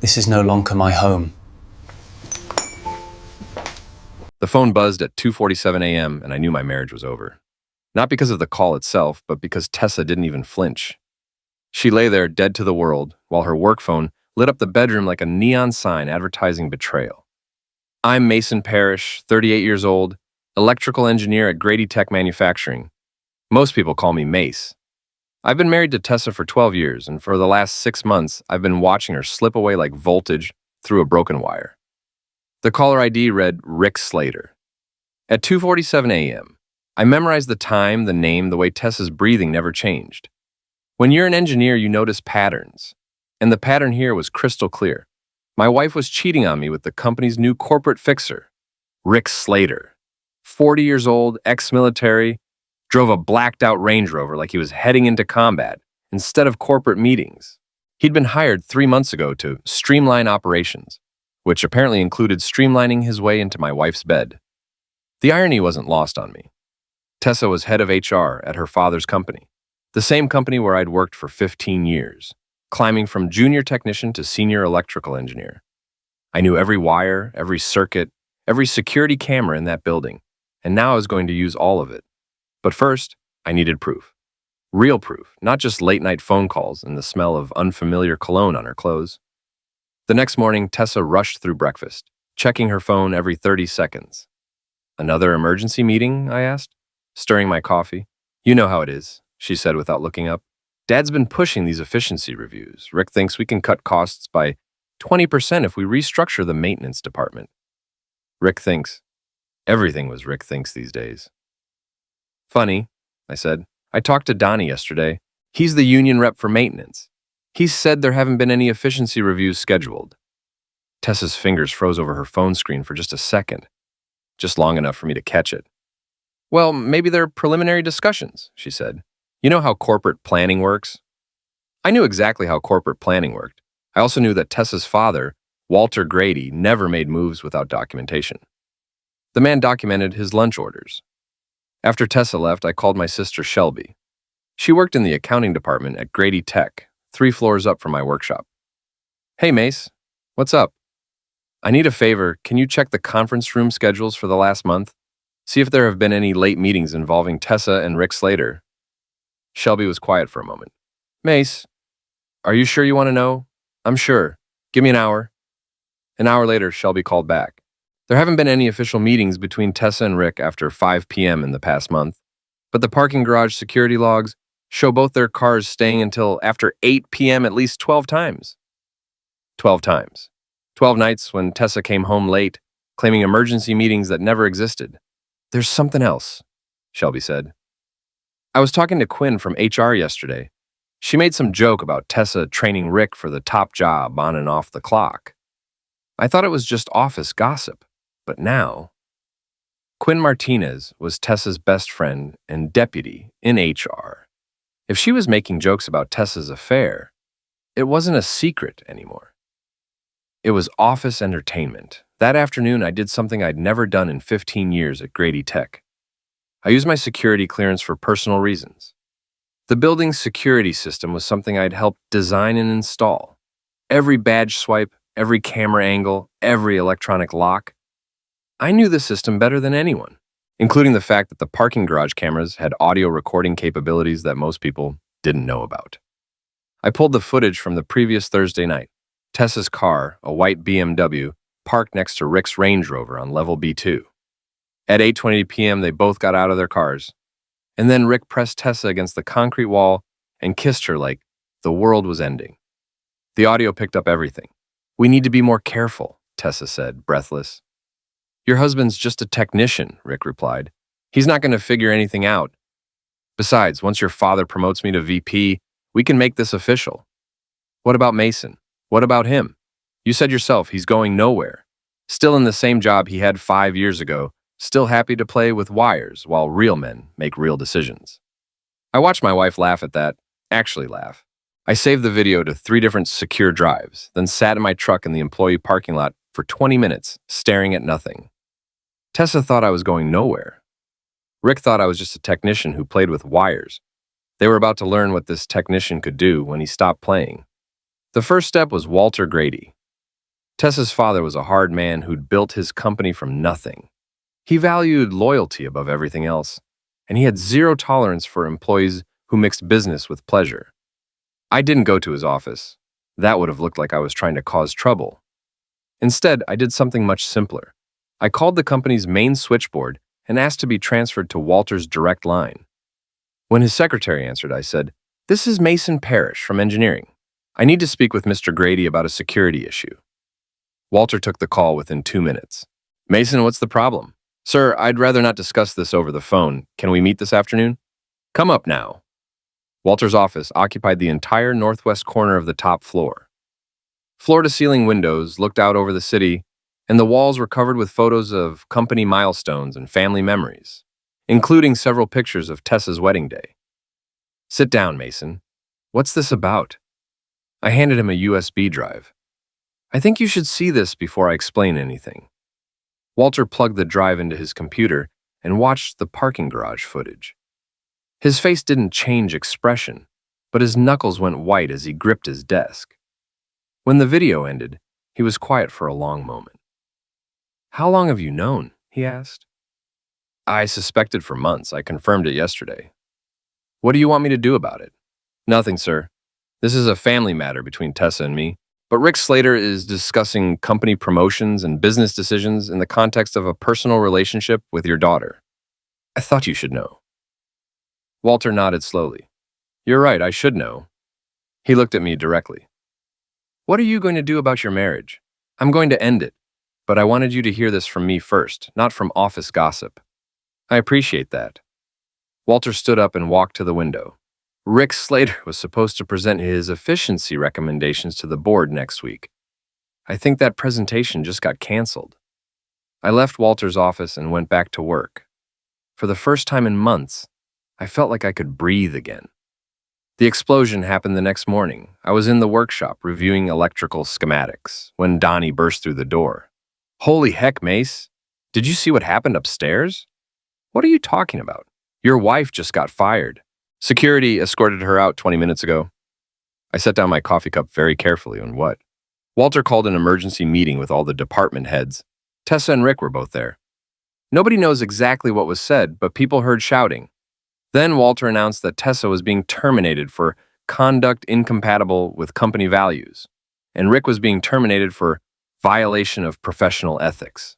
This is no longer my home. The phone buzzed at 2:47 a.m. and I knew my marriage was over. Not because of the call itself, but because Tessa didn't even flinch. She lay there dead to the world, while her work phone lit up the bedroom like a neon sign advertising betrayal. I'm Mason Parrish, 38 years old, electrical engineer at Grady Tech Manufacturing. Most people call me Mace. I've been married to Tessa for 12 years, and for the last 6 months, I've been watching her slip away like voltage through a broken wire. The caller ID read Rick Slater. At 2:47 a.m., I memorized the time, the name, the way Tessa's breathing never changed. When you're an engineer, you notice patterns. And the pattern here was crystal clear. My wife was cheating on me with the company's new corporate fixer, Rick Slater. 40 years old, ex-military, drove a blacked-out Range Rover like he was heading into combat instead of corporate meetings. He'd been hired 3 months ago to streamline operations, which apparently included streamlining his way into my wife's bed. The irony wasn't lost on me. Tessa was head of HR at her father's company, the same company where I'd worked for 15 years, climbing from junior technician to senior electrical engineer. I knew every wire, every circuit, every security camera in that building, and now I was going to use all of it. But first, I needed proof. Real proof, not just late-night phone calls and the smell of unfamiliar cologne on her clothes. The next morning, Tessa rushed through breakfast, checking her phone every 30 seconds. "Another emergency meeting?" I asked, stirring my coffee. "You know how it is," she said without looking up. "Dad's been pushing these efficiency reviews. Rick thinks we can cut costs by 20% if we restructure the maintenance department." Rick thinks. Everything was Rick thinks these days. "Funny," I said. "I talked to Donnie yesterday. He's the union rep for maintenance. He said there haven't been any efficiency reviews scheduled." Tessa's fingers froze over her phone screen for just a second, just long enough for me to catch it. "Well, maybe they're preliminary discussions," she said. "You know how corporate planning works?" I knew exactly how corporate planning worked. I also knew that Tessa's father, Walter Grady, never made moves without documentation. The man documented his lunch orders. After Tessa left, I called my sister Shelby. She worked in the accounting department at Grady Tech, 3 floors up from my workshop. "Hey, Mace. What's up? I need a favor. Can you check the conference room schedules for the last month? See if there have been any late meetings involving Tessa and Rick Slater." Shelby was quiet for a moment. "Mace, are you sure you want to know?" "I'm sure. Give me an hour." An hour later, Shelby called back. "There haven't been any official meetings between Tessa and Rick after 5 p.m. in the past month, but the parking garage security logs show both their cars staying until after 8 p.m. at least 12 times. 12 times. 12 nights when Tessa came home late, claiming emergency meetings that never existed. "There's something else," Shelby said. "I was talking to Quinn from HR yesterday. She made some joke about Tessa training Rick for the top job on and off the clock. I thought it was just office gossip, but now..." Quinn Martinez was Tessa's best friend and deputy in HR. If she was making jokes about Tessa's affair, it wasn't a secret anymore. It was office entertainment. That afternoon, I did something I'd never done in 15 years at Grady Tech. I used my security clearance for personal reasons. The building's security system was something I'd helped design and install. Every badge swipe, every camera angle, every electronic lock. I knew the system better than anyone, including the fact that the parking garage cameras had audio recording capabilities that most people didn't know about. I pulled the footage from the previous Thursday night. Tessa's car, a white BMW, parked next to Rick's Range Rover on level B2. At 8:20 p.m., they both got out of their cars. And then Rick pressed Tessa against the concrete wall and kissed her like the world was ending. The audio picked up everything. "We need to be more careful," Tessa said, breathless. "Your husband's just a technician," Rick replied. "He's not going to figure anything out. Besides, once your father promotes me to VP, we can make this official." "What about Mason? What about him? You said yourself he's going nowhere. Still in the same job he had 5 years ago, still happy to play with wires while real men make real decisions." I watched my wife laugh at that, actually laugh. I saved the video to 3 different secure drives, then sat in my truck in the employee parking lot for 20 minutes, staring at nothing. Tessa thought I was going nowhere. Rick thought I was just a technician who played with wires. They were about to learn what this technician could do when he stopped playing. The first step was Walter Grady, Tessa's father was a hard man who'd built his company from nothing. He valued loyalty above everything else, and he had zero tolerance for employees who mixed business with pleasure. I didn't go to his office. That would have looked like I was trying to cause trouble. Instead, I did something much simpler. I called the company's main switchboard and asked to be transferred to Walter's direct line. When his secretary answered, I said, "This is Mason Parrish from engineering. I need to speak with Mr. Grady about a security issue." Walter took the call within 2 minutes. "Mason, what's the problem?" "Sir, I'd rather not discuss this over the phone. Can we meet this afternoon?" "Come up now." Walter's office occupied the entire northwest corner of the top floor. Floor-to-ceiling windows looked out over the city, and the walls were covered with photos of company milestones and family memories, including several pictures of Tessa's wedding day. "Sit down, Mason. What's this about?" I handed him a USB drive. "I think you should see this before I explain anything." Walter plugged the drive into his computer and watched the parking garage footage. His face didn't change expression, but his knuckles went white as he gripped his desk. When the video ended, he was quiet for a long moment. "How long have you known?" he asked. "I suspected for months. I confirmed it yesterday." "What do you want me to do about it?" "Nothing, sir. This is a family matter between Tessa and me, but Rick Slater is discussing company promotions and business decisions in the context of a personal relationship with your daughter. I thought you should know." Walter nodded slowly. "You're right, I should know." He looked at me directly. "What are you going to do about your marriage?" "I'm going to end it, but I wanted you to hear this from me first, not from office gossip." "I appreciate that." Walter stood up and walked to the window. Rick Slater was supposed to present his efficiency recommendations to the board next week. I think that presentation just got canceled. I left Walter's office and went back to work. For the first time in months, I felt like I could breathe again. The explosion happened the next morning. I was in the workshop reviewing electrical schematics when Donnie burst through the door. "Holy heck, Mace. Did you see what happened upstairs?" "What are you talking about?" "Your wife just got fired. Security escorted her out 20 minutes ago." I set down my coffee cup very carefully and what? Walter called an emergency meeting with all the department heads. Tessa and Rick were both there. Nobody knows exactly what was said, but people heard shouting. Then Walter announced that Tessa was being terminated for conduct incompatible with company values, and Rick was being terminated for violation of professional ethics.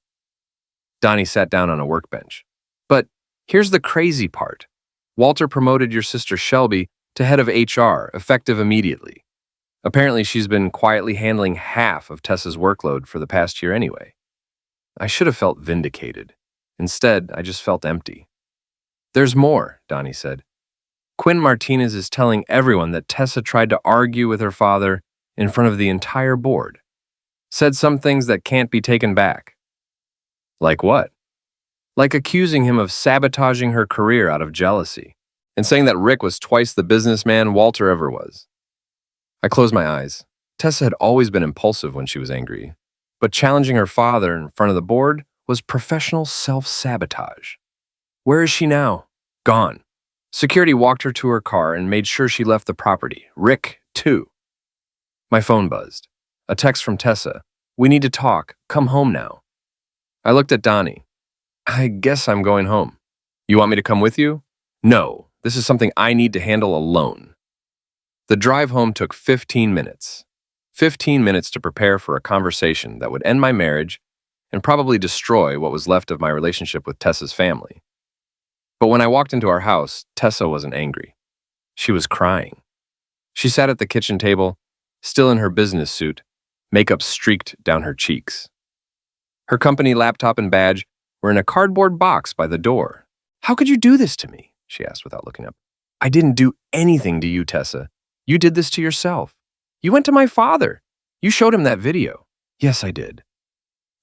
Donnie sat down on a workbench. "But here's the crazy part. Walter promoted your sister Shelby to head of HR, effective immediately. Apparently she's been quietly handling half of Tessa's workload for the past year anyway." I should have felt vindicated. Instead, I just felt empty. "There's more," Donnie said. "Quinn Martinez is telling everyone that Tessa tried to argue with her father in front of the entire board. Said some things that can't be taken back." "Like what?" "Like accusing him of sabotaging her career out of jealousy, and saying that Rick was twice the businessman Walter ever was." I closed my eyes. Tessa had always been impulsive when she was angry, but challenging her father in front of the board was professional self-sabotage. "Where is she now?" "Gone. Security walked her to her car and made sure she left the property. Rick, too." My phone buzzed. A text from Tessa. "We need to talk. Come home now." I looked at Donnie. "I guess I'm going home." "You want me to come with you?" "No, this is something I need to handle alone." The drive home took 15 minutes. 15 minutes to prepare for a conversation that would end my marriage and probably destroy what was left of my relationship with Tessa's family. But when I walked into our house, Tessa wasn't angry. She was crying. She sat at the kitchen table, still in her business suit, makeup streaked down her cheeks. Her company laptop and badge were in a cardboard box by the door. "How could you do this to me?" she asked without looking up. "I didn't do anything to you, Tessa. You did this to yourself. You went to my father. You showed him that video." "Yes, I did."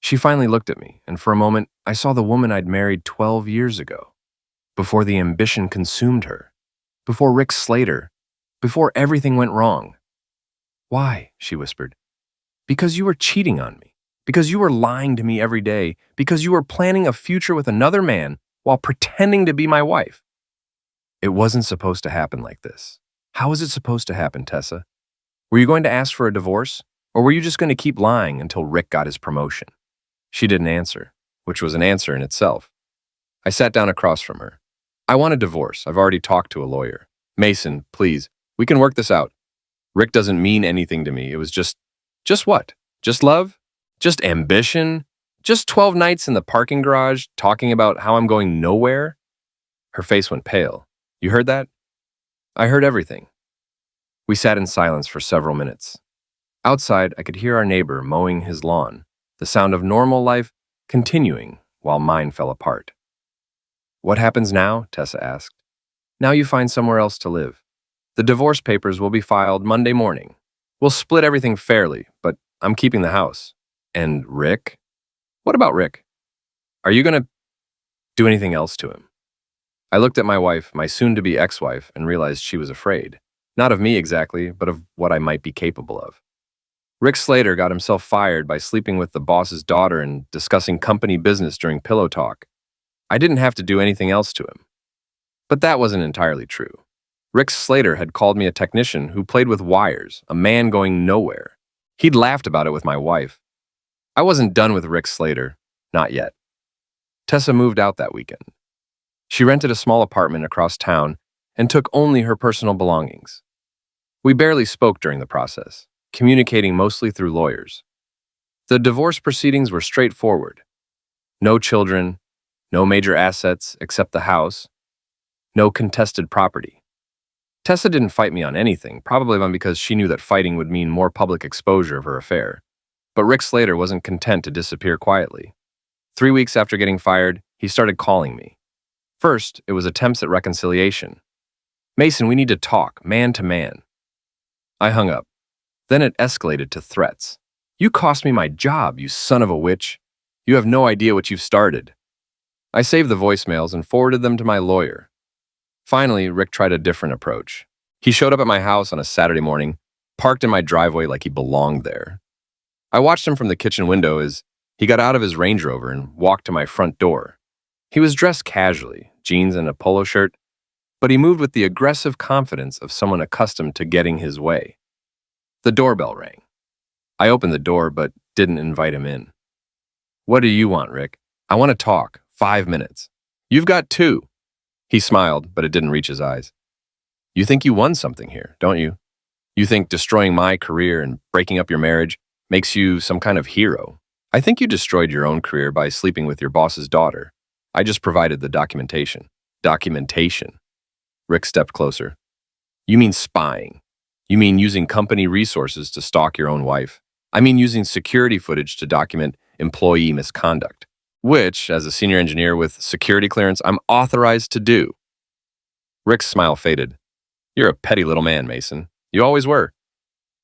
She finally looked at me, and for a moment, I saw the woman I'd married 12 years ago, before the ambition consumed her, before Rick Slater, before everything went wrong. "Why?" she whispered. "Because you were cheating on me. Because you were lying to me every day. Because you were planning a future with another man while pretending to be my wife." It wasn't supposed to happen like this. How was it supposed to happen, Tessa? Were you going to ask for a divorce? Or were you just going to keep lying until Rick got his promotion? She didn't answer, which was an answer in itself. I sat down across from her. I want a divorce. I've already talked to a lawyer. Mason, please, we can work this out. Rick doesn't mean anything to me. It was just what? Just love? Just ambition? Just 12 nights in the parking garage talking about how I'm going nowhere? Her face went pale. You heard that? I heard everything. We sat in silence for several minutes. Outside, I could hear our neighbor mowing his lawn, the sound of normal life continuing while mine fell apart. What happens now? Tessa asked. Now you find somewhere else to live. The divorce papers will be filed Monday morning. We'll split everything fairly, but I'm keeping the house. And Rick? What about Rick? Are you going to do anything else to him? I looked at my wife, my soon-to-be ex-wife, and realized she was afraid. Not of me exactly, but of what I might be capable of. Rick Slater got himself fired by sleeping with the boss's daughter and discussing company business during pillow talk. I didn't have to do anything else to him. But that wasn't entirely true. Rick Slater had called me a technician who played with wires, a man going nowhere. He'd laughed about it with my wife. I wasn't done with Rick Slater, not yet. Tessa moved out that weekend. She rented a small apartment across town and took only her personal belongings. We barely spoke during the process, communicating mostly through lawyers. The divorce proceedings were straightforward. No children, no major assets except the house, no contested property. Tessa didn't fight me on anything, probably because she knew that fighting would mean more public exposure of her affair. But Rick Slater wasn't content to disappear quietly. 3 weeks after getting fired, he started calling me. First, it was attempts at reconciliation. Mason, we need to talk, man to man. I hung up. Then it escalated to threats. You cost me my job, you son of a witch. You have no idea what you've started. I saved the voicemails and forwarded them to my lawyer. Finally, Rick tried a different approach. He showed up at my house on a Saturday morning, parked in my driveway like he belonged there. I watched him from the kitchen window as he got out of his Range Rover and walked to my front door. He was dressed casually, jeans and a polo shirt, but he moved with the aggressive confidence of someone accustomed to getting his way. The doorbell rang. I opened the door but didn't invite him in. What do you want, Rick? I want to talk. 5 minutes. You've got 2. He smiled, but it didn't reach his eyes. You think you won something here, don't you? You think destroying my career and breaking up your marriage makes you some kind of hero. I think you destroyed your own career by sleeping with your boss's daughter. I just provided the documentation. Documentation. Rick stepped closer. You mean spying. You mean using company resources to stalk your own wife. I mean using security footage to document employee misconduct, which, as a senior engineer with security clearance, I'm authorized to do. Rick's smile faded. You're a petty little man, Mason. You always were.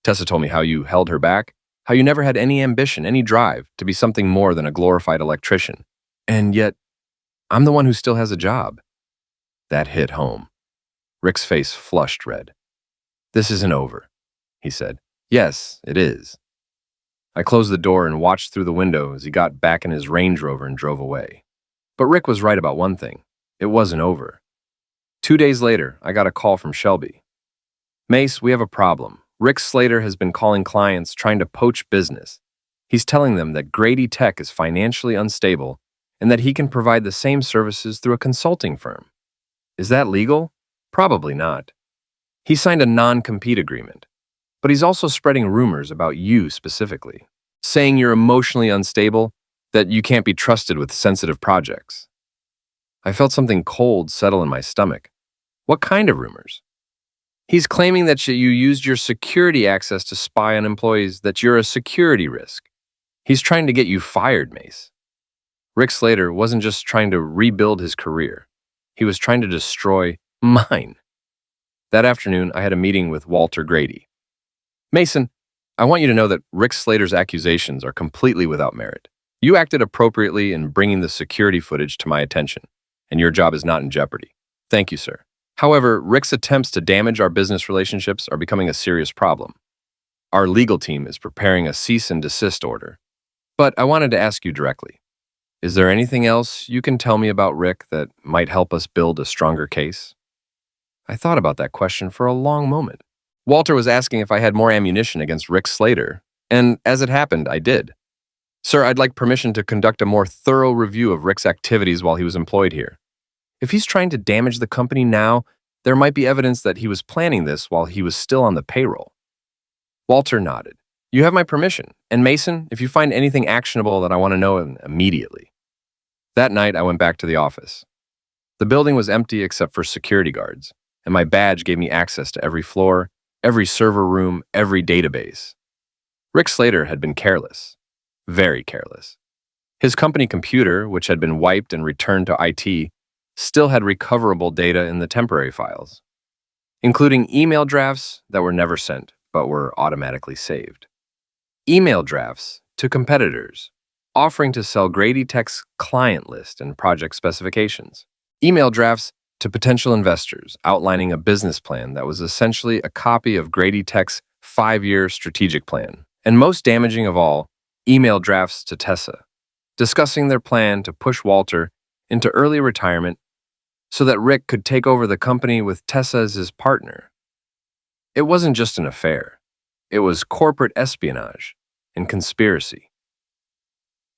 Tessa told me how you held her back, how you never had any ambition, any drive to be something more than a glorified electrician. And yet, I'm the one who still has a job. That hit home. Rick's face flushed red. This isn't over, he said. Yes, it is. I closed the door and watched through the window as he got back in his Range Rover and drove away. But Rick was right about one thing. It wasn't over. 2 days later, I got a call from Shelby. Mace, we have a problem. Rick Slater has been calling clients trying to poach business. He's telling them that Grady Tech is financially unstable and that he can provide the same services through a consulting firm. Is that legal? Probably not. He signed a non-compete agreement, but he's also spreading rumors about you specifically, saying you're emotionally unstable, that you can't be trusted with sensitive projects. I felt something cold settle in my stomach. What kind of rumors? He's claiming that you used your security access to spy on employees, that you're a security risk. He's trying to get you fired, Mace. Rick Slater wasn't just trying to rebuild his career. He was trying to destroy mine. That afternoon, I had a meeting with Walter Grady. Mason, I want you to know that Rick Slater's accusations are completely without merit. You acted appropriately in bringing the security footage to my attention, and your job is not in jeopardy. Thank you, sir. However, Rick's attempts to damage our business relationships are becoming a serious problem. Our legal team is preparing a cease and desist order. But I wanted to ask you directly. Is there anything else you can tell me about Rick that might help us build a stronger case? I thought about that question for a long moment. Walter was asking if I had more ammunition against Rick Slater, And as it happened, I did. Sir, I'd like permission to conduct a more thorough review of Rick's activities while he was employed here. If he's trying to damage the company now, there might be evidence that he was planning this while he was still on the payroll. Walter nodded. You have my permission. And Mason, if you find anything actionable, that I want to know immediately. That night, I went back to the office. The building was empty except for security guards, and my badge gave me access to every floor, every server room, every database. Rick Slater had been careless. Very careless. His company computer, which had been wiped and returned to IT, still had recoverable data in the temporary files, including email drafts that were never sent but were automatically saved. Email drafts to competitors, offering to sell Grady Tech's client list and project specifications. Email drafts to potential investors outlining a business plan that was essentially a copy of Grady Tech's 5-year strategic plan. And most damaging of all, email drafts to Tessa, discussing their plan to push Walter into early retirement so that Rick could take over the company with Tessa as his partner. It wasn't just an affair. It was corporate espionage and conspiracy.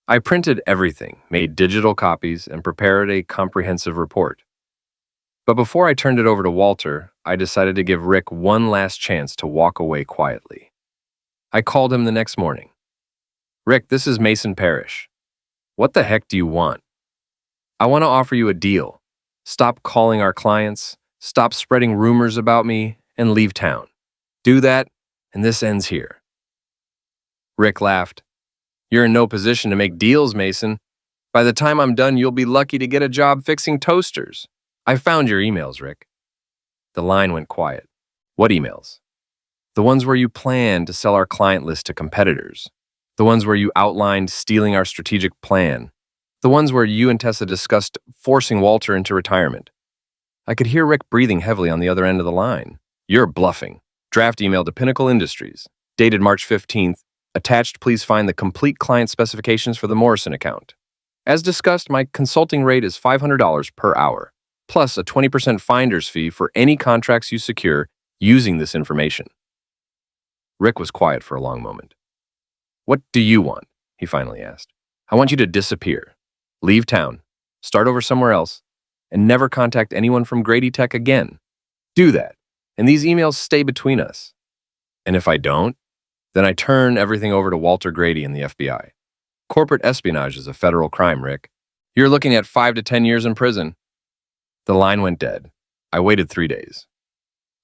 I printed everything, made digital copies, and prepared a comprehensive report. But before I turned it over to Walter, I decided to give Rick one last chance to walk away quietly. I called him the next morning. Rick, this is Mason Parrish. What the heck do you want? I want to offer you a deal. Stop calling our clients, stop spreading rumors about me, and leave town. Do that, and this ends here. Rick laughed. You're in no position to make deals, Mason. By the time I'm done, you'll be lucky to get a job fixing toasters. I found your emails, Rick. The line went quiet. What emails? The ones where you planned to sell our client list to competitors. The ones where you outlined stealing our strategic plan. The ones where you and Tessa discussed forcing Walter into retirement. I could hear Rick breathing heavily on the other end of the line. You're bluffing. Draft email to Pinnacle Industries, dated March 15th. Attached, please find the complete client specifications for the Morrison account. As discussed, my consulting rate is $500 per hour, plus a 20% finder's fee for any contracts you secure using this information. Rick was quiet for a long moment. What do you want? He finally asked. I want you to disappear. Leave town, start over somewhere else, and never contact anyone from Grady Tech again. Do that, and these emails stay between us. And if I don't, then I turn everything over to Walter Grady and the FBI. Corporate espionage is a federal crime, Rick. You're looking at 5 to 10 years in prison. The line went dead. I waited 3 days.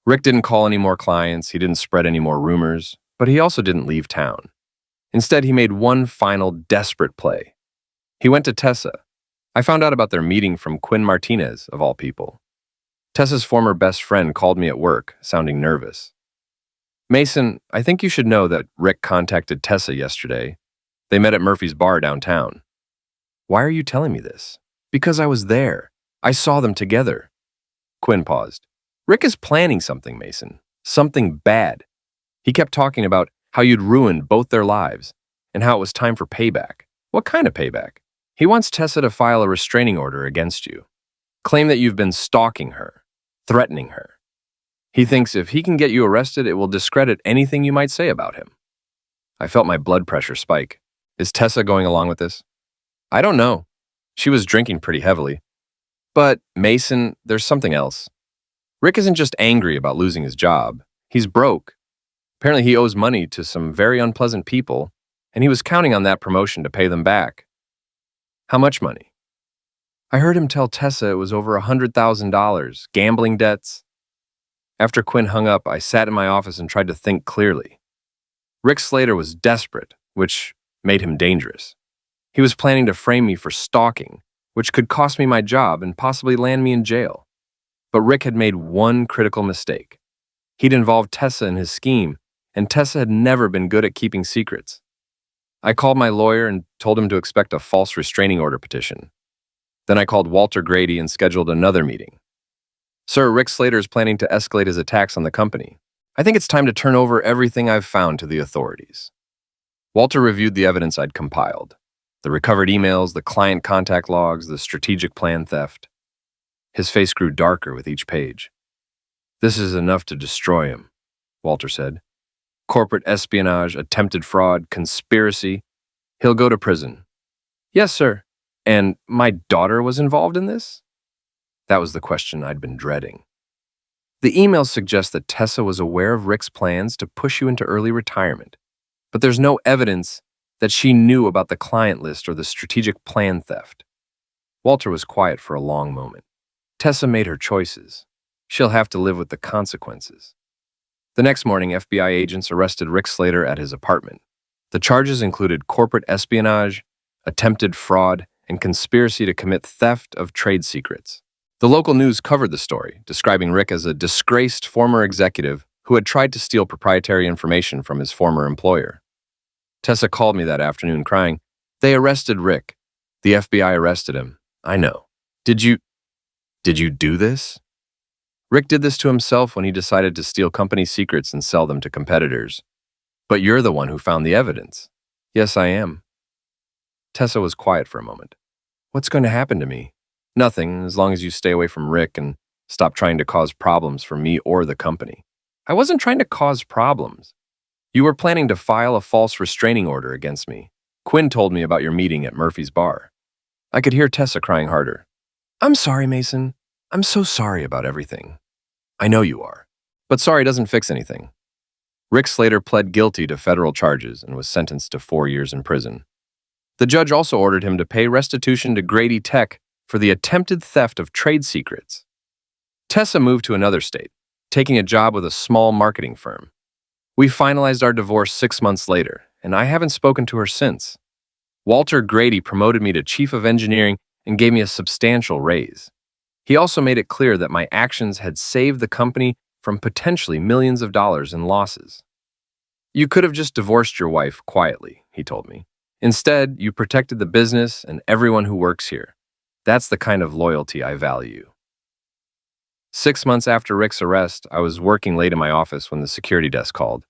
Rick didn't call any more clients, he didn't spread any more rumors, but he also didn't leave town. Instead, he made one final desperate play. He went to Tessa. I found out about their meeting from Quinn Martinez, of all people. Tessa's former best friend called me at work, sounding nervous. Mason, I think you should know that Rick contacted Tessa yesterday. They met at Murphy's bar downtown. Why are you telling me this? Because I was there. I saw them together. Quinn paused. Rick is planning something, Mason. Something bad. He kept talking about how you'd ruined both their lives and how it was time for payback. What kind of payback? He wants Tessa to file a restraining order against you. Claim that you've been stalking her, threatening her. He thinks if he can get you arrested, it will discredit anything you might say about him. I felt my blood pressure spike. Is Tessa going along with this? I don't know. She was drinking pretty heavily. But, Mason, there's something else. Rick isn't just angry about losing his job. He's broke. Apparently he owes money to some very unpleasant people, and he was counting on that promotion to pay them back. How much money? I heard him tell Tessa it was over $100,000, gambling debts. After Quinn hung up, I sat in my office and tried to think clearly. Rick Slater was desperate, which made him dangerous. He was planning to frame me for stalking, which could cost me my job and possibly land me in jail. But Rick had made one critical mistake. He'd involved Tessa in his scheme, and Tessa had never been good at keeping secrets. I called my lawyer and told him to expect a false restraining order petition. Then I called Walter Grady and scheduled another meeting. Sir, Rick Slater is planning to escalate his attacks on the company. I think it's time to turn over everything I've found to the authorities. Walter reviewed the evidence I'd compiled. The recovered emails, the client contact logs, the strategic plan theft. His face grew darker with each page. This is enough to destroy him, Walter said. corporate espionage, attempted fraud, conspiracy. He'll go to prison. Yes, sir. And my daughter was involved in this? That was the question I'd been dreading. The email suggests that Tessa was aware of Rick's plans to push you into early retirement, but there's no evidence that she knew about the client list or the strategic plan theft. Walter was quiet for a long moment. Tessa made her choices. She'll have to live with the consequences. The next morning, FBI agents arrested Rick Slater at his apartment. The charges included corporate espionage, attempted fraud, and conspiracy to commit theft of trade secrets. The local news covered the story, describing Rick as a disgraced former executive who had tried to steal proprietary information from his former employer. Tessa called me that afternoon crying, "They arrested Rick. The FBI arrested him. I know. Did you do this?" Rick did this to himself when he decided to steal company secrets and sell them to competitors. But you're the one who found the evidence. Yes, I am. Tessa was quiet for a moment. What's going to happen to me? Nothing, as long as you stay away from Rick and stop trying to cause problems for me or the company. I wasn't trying to cause problems. You were planning to file a false restraining order against me. Quinn told me about your meeting at Murphy's bar. I could hear Tessa crying harder. I'm sorry, Mason. I'm so sorry about everything. I know you are. But sorry doesn't fix anything. Rick Slater pled guilty to federal charges and was sentenced to 4 years in prison. The judge also ordered him to pay restitution to Grady Tech for the attempted theft of trade secrets. Tessa moved to another state, taking a job with a small marketing firm. We finalized our divorce 6 months later, and I haven't spoken to her since. Walter Grady promoted me to chief of engineering and gave me a substantial raise. He also made it clear that my actions had saved the company from potentially millions of dollars in losses. You could have just divorced your wife quietly, he told me. Instead, you protected the business and everyone who works here. That's the kind of loyalty I value. 6 months after Rick's arrest, I was working late in my office when the security desk called.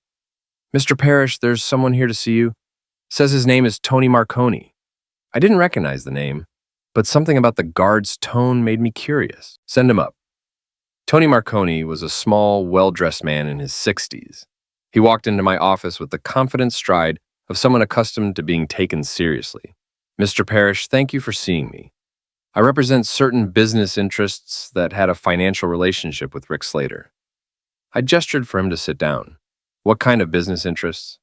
Mr. Parrish, there's someone here to see you. Says his name is Tony Marconi. I didn't recognize the name, but something about the guard's tone made me curious. Send him up. Tony Marconi was a small, well-dressed man in his 60s. He walked into my office with the confident stride of someone accustomed to being taken seriously. Mr. Parrish, thank you for seeing me. I represent certain business interests that had a financial relationship with Rick Slater. I gestured for him to sit down. What kind of business interests?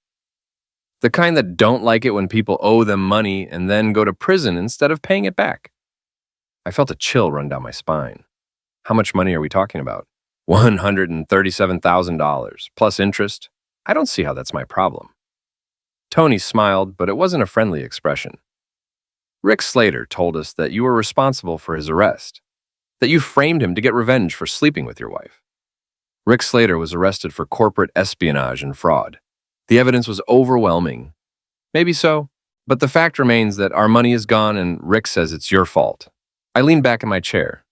The kind that don't like it when people owe them money and then go to prison instead of paying it back. I felt a chill run down my spine. How much money are we talking about? $137,000 plus interest? I don't see how that's my problem. Tony smiled, but it wasn't a friendly expression. Rick Slater told us that you were responsible for his arrest, that you framed him to get revenge for sleeping with your wife. Rick Slater was arrested for corporate espionage and fraud. The evidence was overwhelming. Maybe so, but the fact remains that our money is gone and Rick says it's your fault. I leaned back in my chair.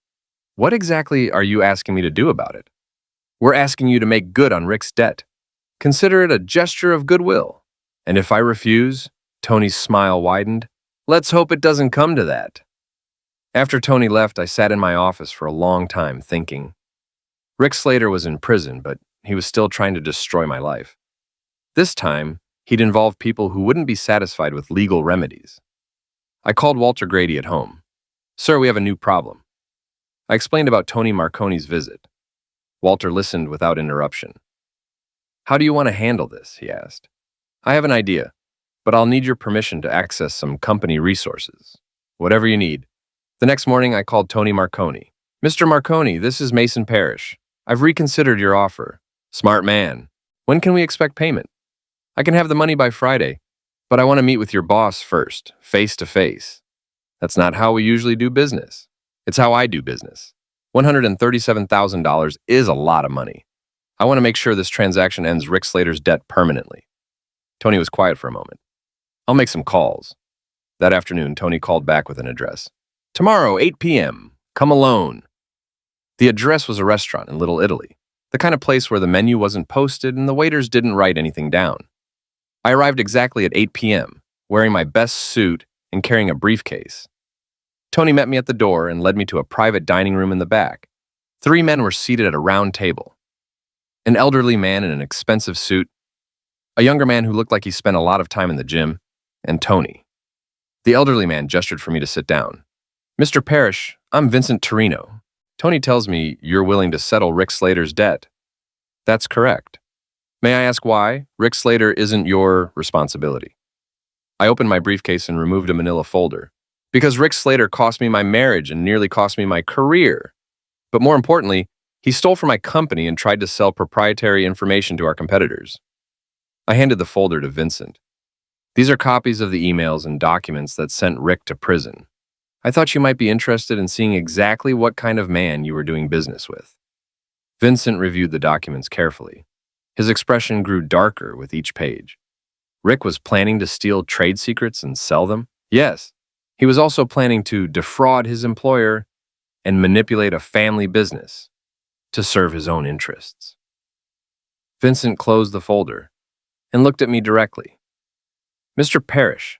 What exactly are you asking me to do about it? We're asking you to make good on Rick's debt. Consider it a gesture of goodwill. And if I refuse, Tony's smile widened. Let's hope it doesn't come to that. After Tony left, I sat in my office for a long time thinking. Rick Slater was in prison, but he was still trying to destroy my life. This time, he'd involved people who wouldn't be satisfied with legal remedies. I called Walter Grady at home. Sir, we have a new problem. I explained about Tony Marconi's visit. Walter listened without interruption. How do you want to handle this? He asked. I have an idea, but I'll need your permission to access some company resources. Whatever you need. The next morning, I called Tony Marconi. Mr. Marconi, this is Mason Parrish. I've reconsidered your offer. Smart man. When can we expect payment? I can have the money by Friday, but I want to meet with your boss first, face to face. That's not how we usually do business. It's how I do business. $137,000 is a lot of money. I want to make sure this transaction ends Rick Slater's debt permanently. Tony was quiet for a moment. I'll make some calls. That afternoon, Tony called back with an address. Tomorrow, 8 p.m. Come alone. The address was a restaurant in Little Italy, the kind of place where the menu wasn't posted and the waiters didn't write anything down. I arrived exactly at 8 p.m., wearing my best suit and carrying a briefcase. Tony met me at the door and led me to a private dining room in the back. 3 men were seated at a round table. An elderly man in an expensive suit, a younger man who looked like he spent a lot of time in the gym, and Tony. The elderly man gestured for me to sit down. Mr. Parrish, I'm Vincent Torino. Tony tells me you're willing to settle Rick Slater's debt. That's correct. May I ask why? Rick Slater isn't your responsibility. I opened my briefcase and removed a manila folder. Because Rick Slater cost me my marriage and nearly cost me my career. But more importantly, he stole from my company and tried to sell proprietary information to our competitors. I handed the folder to Vincent. These are copies of the emails and documents that sent Rick to prison. I thought you might be interested in seeing exactly what kind of man you were doing business with. Vincent reviewed the documents carefully. His expression grew darker with each page. Rick was planning to steal trade secrets and sell them? Yes. He was also planning to defraud his employer and manipulate a family business to serve his own interests. Vincent closed the folder and looked at me directly. Mr. Parrish,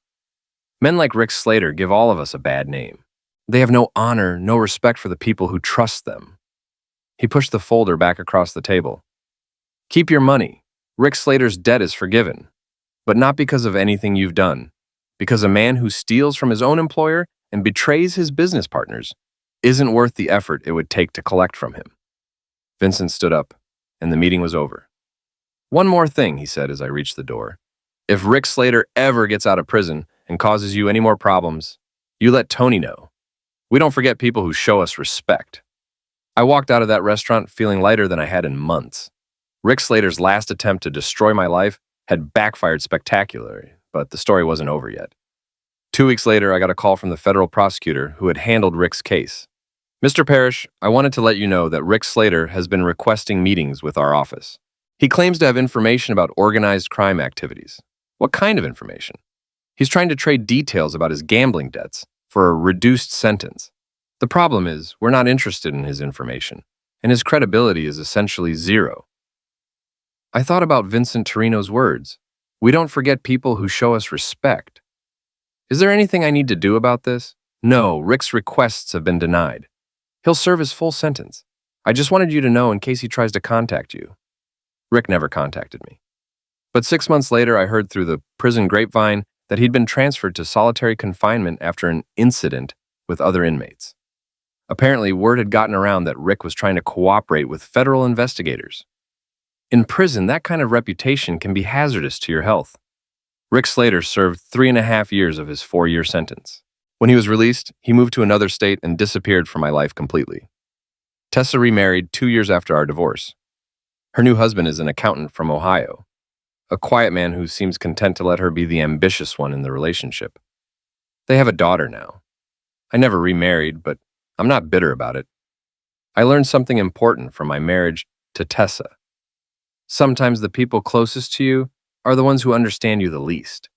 men like Rick Slater give all of us a bad name. They have no honor, no respect for the people who trust them. He pushed the folder back across the table. Keep your money. Rick Slater's debt is forgiven, but not because of anything you've done, because a man who steals from his own employer and betrays his business partners isn't worth the effort it would take to collect from him. Vincent stood up, and the meeting was over. One more thing, he said as I reached the door. If Rick Slater ever gets out of prison and causes you any more problems, you let Tony know. We don't forget people who show us respect. I walked out of that restaurant feeling lighter than I had in months. Rick Slater's last attempt to destroy my life had backfired spectacularly, but the story wasn't over yet. 2 weeks later, I got a call from the federal prosecutor who had handled Rick's case. Mr. Parrish, I wanted to let you know that Rick Slater has been requesting meetings with our office. He claims to have information about organized crime activities. What kind of information? He's trying to trade details about his gambling debts for a reduced sentence. The problem is, we're not interested in his information, and his credibility is essentially zero. I thought about Vincent Torino's words. We don't forget people who show us respect. Is there anything I need to do about this? No, Rick's requests have been denied. He'll serve his full sentence. I just wanted you to know in case he tries to contact you. Rick never contacted me. But 6 months later, I heard through the prison grapevine that he'd been transferred to solitary confinement after an incident with other inmates. Apparently, word had gotten around that Rick was trying to cooperate with federal investigators. In prison, that kind of reputation can be hazardous to your health. Rick Slater served 3.5 years of his 4-year sentence. When he was released, he moved to another state and disappeared from my life completely. Tessa remarried 2 years after our divorce. Her new husband is an accountant from Ohio, a quiet man who seems content to let her be the ambitious one in the relationship. They have a daughter now. I never remarried, but I'm not bitter about it. I learned something important from my marriage to Tessa. Sometimes the people closest to you are the ones who understand you the least.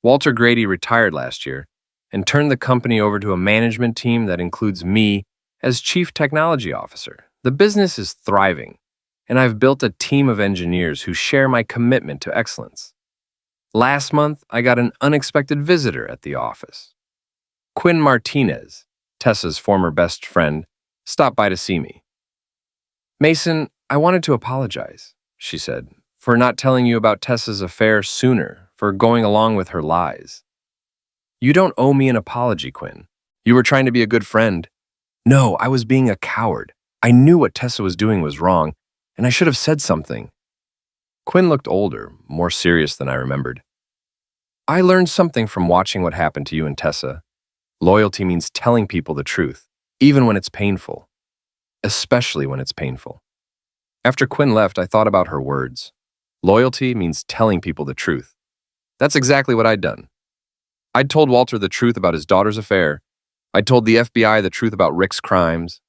Walter Grady retired last year and turned the company over to a management team that includes me as Chief Technology Officer. The business is thriving, and I've built a team of engineers who share my commitment to excellence. Last month, I got an unexpected visitor at the office. Quinn Martinez, Tessa's former best friend, stopped by to see me. Mason, I wanted to apologize, she said, for not telling you about Tessa's affair sooner, for going along with her lies. You don't owe me an apology, Quinn. You were trying to be a good friend. No, I was being a coward. I knew what Tessa was doing was wrong, and I should have said something. Quinn looked older, more serious than I remembered. I learned something from watching what happened to you and Tessa. Loyalty means telling people the truth, even when it's painful. Especially when it's painful. After Quinn left, I thought about her words. Loyalty means telling people the truth. That's exactly what I'd done. I'd told Walter the truth about his daughter's affair. I'd told the FBI the truth about Rick's crimes.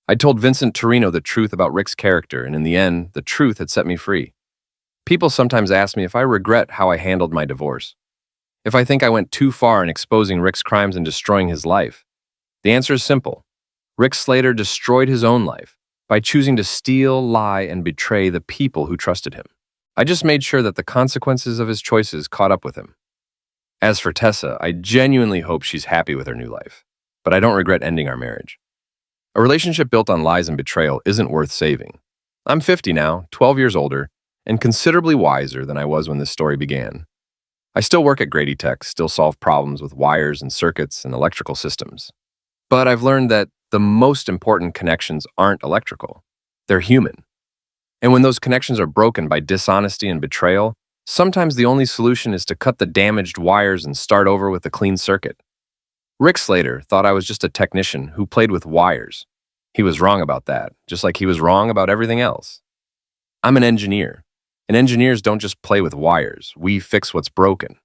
I'd told Vincent Torino the truth about Rick's character, and in the end, the truth had set me free. People sometimes ask me if I regret how I handled my divorce. If I think I went too far in exposing Rick's crimes and destroying his life. The answer is simple. Rick Slater destroyed his own life by choosing to steal, lie, and betray the people who trusted him. I just made sure that the consequences of his choices caught up with him. As for Tessa, I genuinely hope she's happy with her new life, but I don't regret ending our marriage. A relationship built on lies and betrayal isn't worth saving. I'm 50 now, 12 years older, and considerably wiser than I was when this story began. I still work at Grady Tech, still solve problems with wires and circuits and electrical systems. But I've learned that the most important connections aren't electrical. They're human. And when those connections are broken by dishonesty and betrayal, sometimes the only solution is to cut the damaged wires and start over with a clean circuit. Rick Slater thought I was just a technician who played with wires. He was wrong about that, just like he was wrong about everything else. I'm an engineer, and engineers don't just play with wires. We fix what's broken.